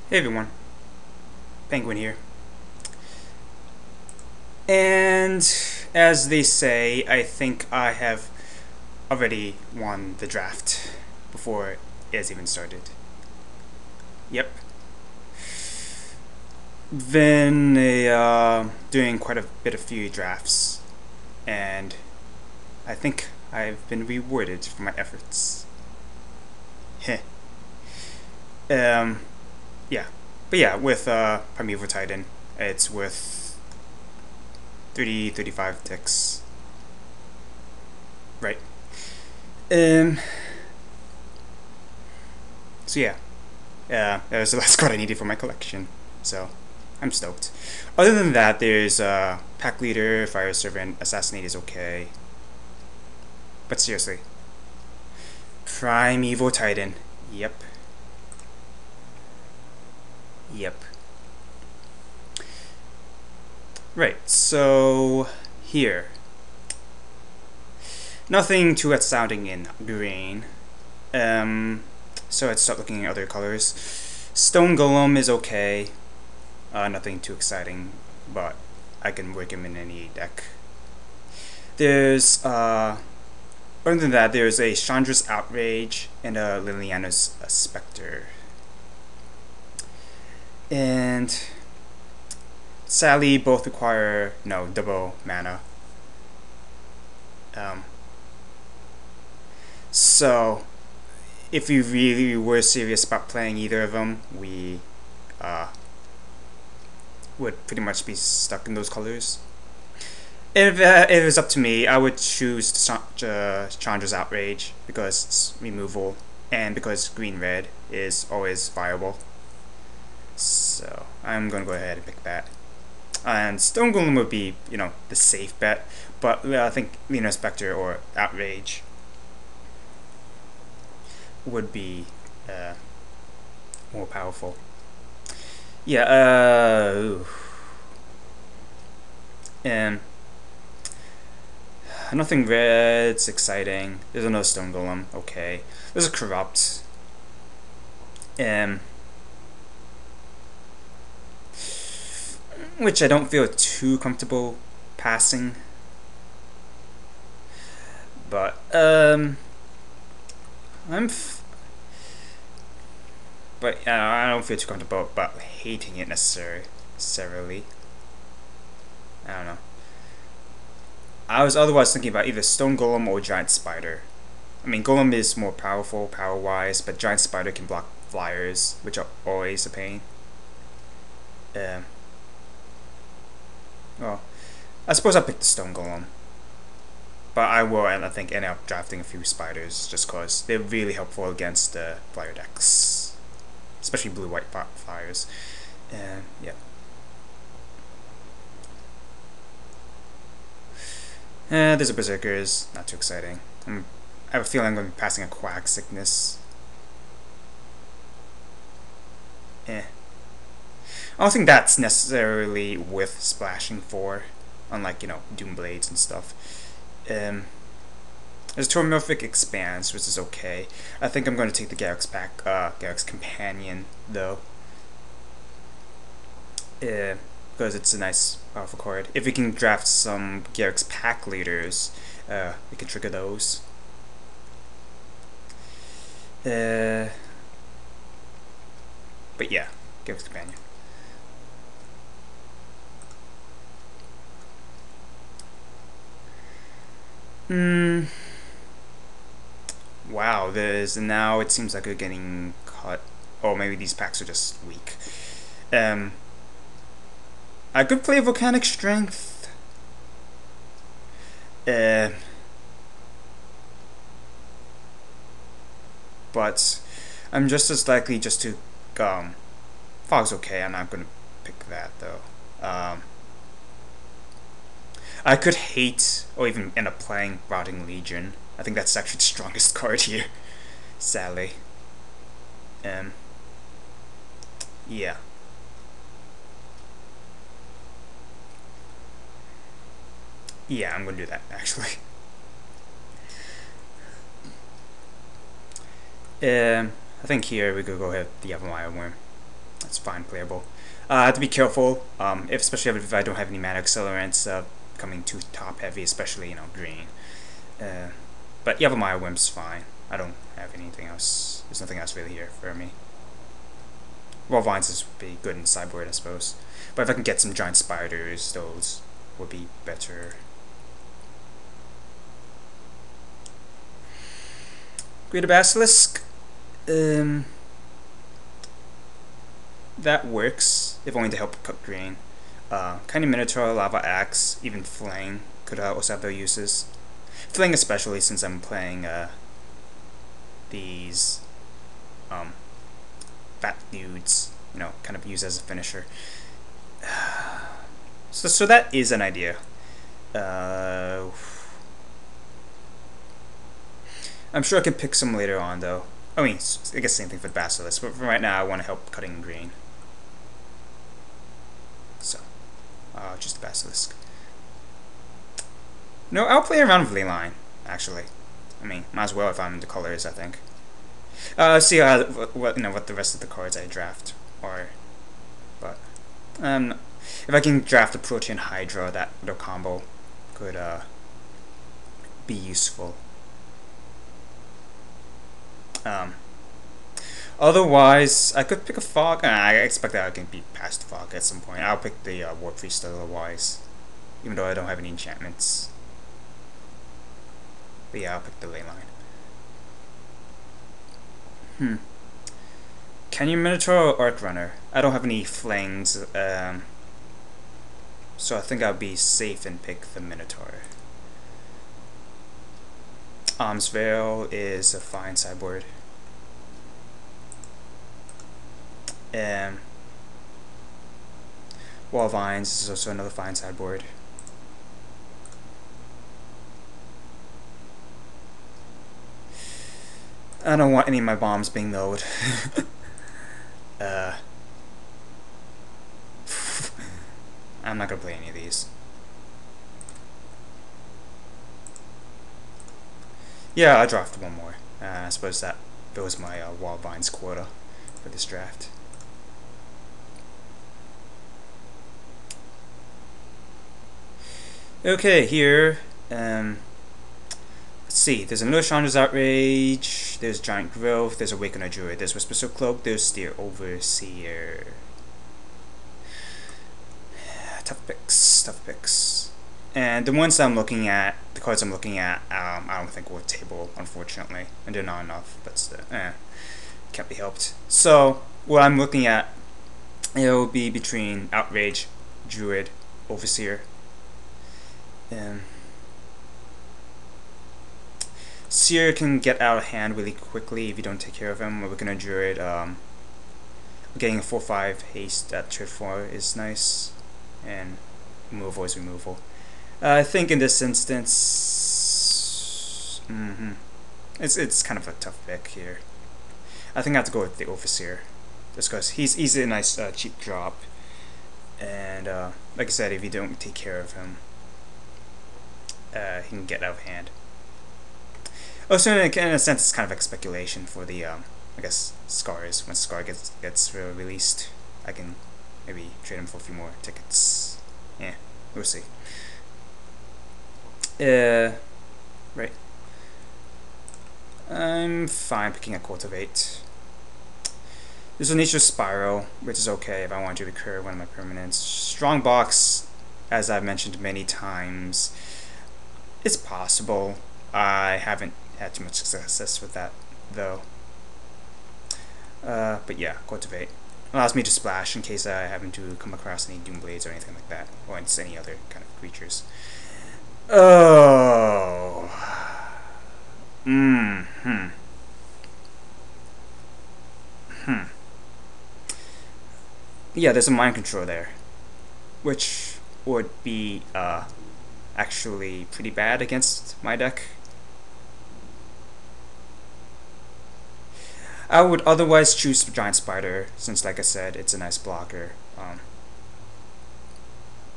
Hey everyone, Penguin here. And as they say, I think I have already won the draft before it has even started. Yep. Been doing quite a bit of few drafts, and I think I've been rewarded for my efforts. Heh. um, yeah. But yeah, with Primeval Titan, it's worth 35 ticks. Right. Um, so yeah, that was the last card I needed for my collection. So I'm stoked. Other than that, there's Pack Leader, Fire Servant, Assassinate is okay. But seriously, Primeval Titan. Yep. Yep. Right. So here, nothing too outstanding in green. So let's start looking at other colors. Stone Golem is okay. Nothing too exciting, but I can work him in any deck. There's other than that, there's a Chandra's Outrage and a Liliana's Spectre. And sadly, both require double mana. So if you really were serious about playing either of them, we would pretty much be stuck in those colors. If it was up to me, I would choose Chandra's Outrage because it's removal and because green-red is always viable. So I'm gonna go ahead and pick that. And Stone Golem would be, the safe bet, but I think Lena Spectre or Outrage would be more powerful. Yeah, and nothing red's exciting. There's another Stone Golem, okay. There's a Corrupt. Which I don't feel too comfortable passing. But, I don't feel too comfortable about hating it necessarily. I don't know. I was otherwise thinking about either Stone Golem or Giant Spider. I mean, Golem is more powerful, power-wise, but Giant Spider can block flyers, which are always a pain. Well, I suppose I'll pick the Stone Golem. But I will, and I think, end up drafting a few spiders, just because they're really helpful against the flyer decks. Especially blue-white flyers. And, yeah. There's a Berserkers, not too exciting. I have a feeling I'm going to be passing a Quag Sickness. I don't think that's necessarily worth splashing for, unlike, Doomblades and stuff. There's Tormorphic Expanse, which is okay. I think I'm going to take the Garruk's Companion, though. Because it's a nice, powerful card. If we can draft some Garruk's Pack Leaders, we can trigger those. But yeah, Garruk's Companion. Wow, now it seems like we're getting cut. Or maybe these packs are just weak. I could play Volcanic Strength. But I'm just as likely just to Fog's okay. I'm not gonna pick that though. I could hate or even end up playing Rotting Legion. I think that's actually the strongest card here, sadly. Yeah. Yeah, I'm gonna do that actually. I think here we could go ahead with the Yavimaya Worm. That's fine, playable. I have to be careful, especially if I don't have any mana accelerants coming too top heavy, especially green. But Yavimaya Wimp's fine. I don't have anything else. There's nothing else really here for me. Well, Vines is be good in sideboard, I suppose. But if I can get some giant spiders, those would be better. Greater Basilisk. That works, if only to help cut green. Kind of Minotaur, Lava Axe, even Fling could also have their uses. Fling especially, since I'm playing these fat dudes, kind of use as a finisher. So that is an idea. I'm sure I can pick some later on, though. I mean, I guess same thing for the Basilisk, but for right now I want to help cutting green. So, just the Basilisk. No, I'll play around with Leyline, actually. I mean, might as well if I'm into colors, I think. See what the rest of the cards I draft are. But if I can draft a Protean Hydra, that little combo could be useful. Otherwise, I could pick a Fog. I expect that I can beat past Fog at some point. I'll pick the War Priest otherwise, even though I don't have any enchantments. But yeah, I'll pick the Leyline. Can you Minotaur or Arc Runner? I don't have any flings, so I think I'll be safe and pick the Minotaur. Arm's Veil is a fine sideboard. Wall Vines is also another fine sideboard. I don't want any of my bombs being milled. I'm not gonna play any of these. Yeah, I drafted one more. I suppose that fills my Wall Vines quota for this draft. Okay, here, let's see, there's another Chandra's Outrage, there's Giant Growth, there's Awakener Druid, there's Whisper Cloak, there's the Overseer. Tough picks. And the ones I'm looking at, the cards I'm looking at, I don't think will table, unfortunately, and they're not enough, but still, can't be helped. So, what I'm looking at, it will be between Outrage, Druid, Overseer. Seer can get out of hand really quickly if you don't take care of him. We're gonna Druid. Getting a 4/5 haste at turn 4 is nice, and removal is removal. I think in this instance, it's kind of a tough pick here. I think I have to go with the Overseer, just because he's a nice cheap drop, and like I said, if you don't take care of him, he can get out of hand. Also, in a sense, it's kind of like speculation for the, I guess, Scars. When Scar gets released, I can maybe trade him for a few more tickets. Yeah, we'll see. Right. I'm fine picking a Cultivate. There's a Nature Spiral, which is okay if I want to recur one of my permanents. Strongbox, as I've mentioned many times, it's possible. I haven't had too much success with that, though. But yeah, Cultivate allows me to splash in case I happen to come across any Doomblades or anything like that, or any other kind of creatures. Oh. Yeah, there's a Mind Control there, which would be actually pretty bad against my deck. I would otherwise choose Giant Spider, since, like I said, it's a nice blocker.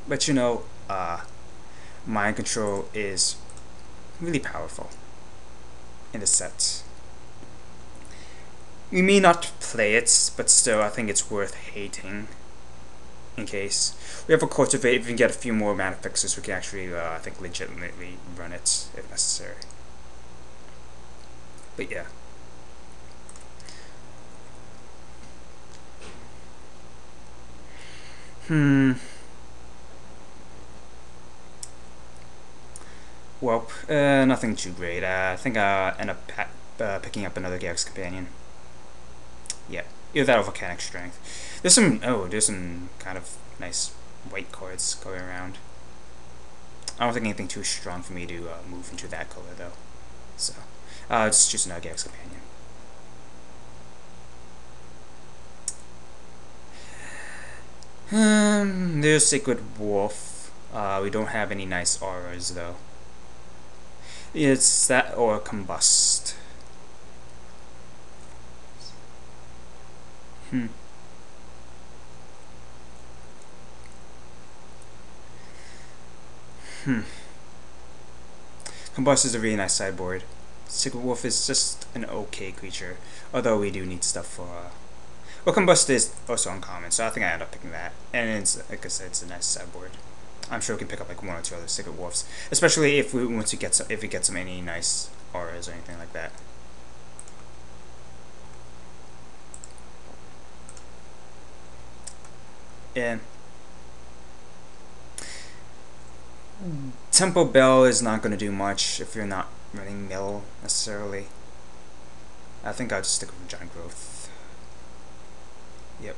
But Mind Control is really powerful in the set. We may not play it, but still, I think it's worth hating. In case we have a cultivate, if we can get a few more mana fixes, we can actually, I think, legitimately run it if necessary. But yeah. Well, nothing too great. I think I'll end up picking up another Garrix Companion. Yeah, either that or Volcanic Strength. There's some kind of nice white cards going around. I don't think anything too strong for me to move into that color though. So, just choose another Garrix Companion. There's Sacred Wolf. We don't have any nice auras though. It's that or Combust. Combust is a really nice sideboard. Sacred Wolf is just an okay creature, although we do need stuff for. Well, Combust is also uncommon, so I think I end up picking that. And it's, like I said, it's a nice sideboard. I'm sure we can pick up like one or two other Sacred Wolves, especially if we want to get some, if we get some any nice auras or anything like that. And Temple Bell is not going to do much if you're not running Mill necessarily. I think I'll just stick with Giant Growth. Yep.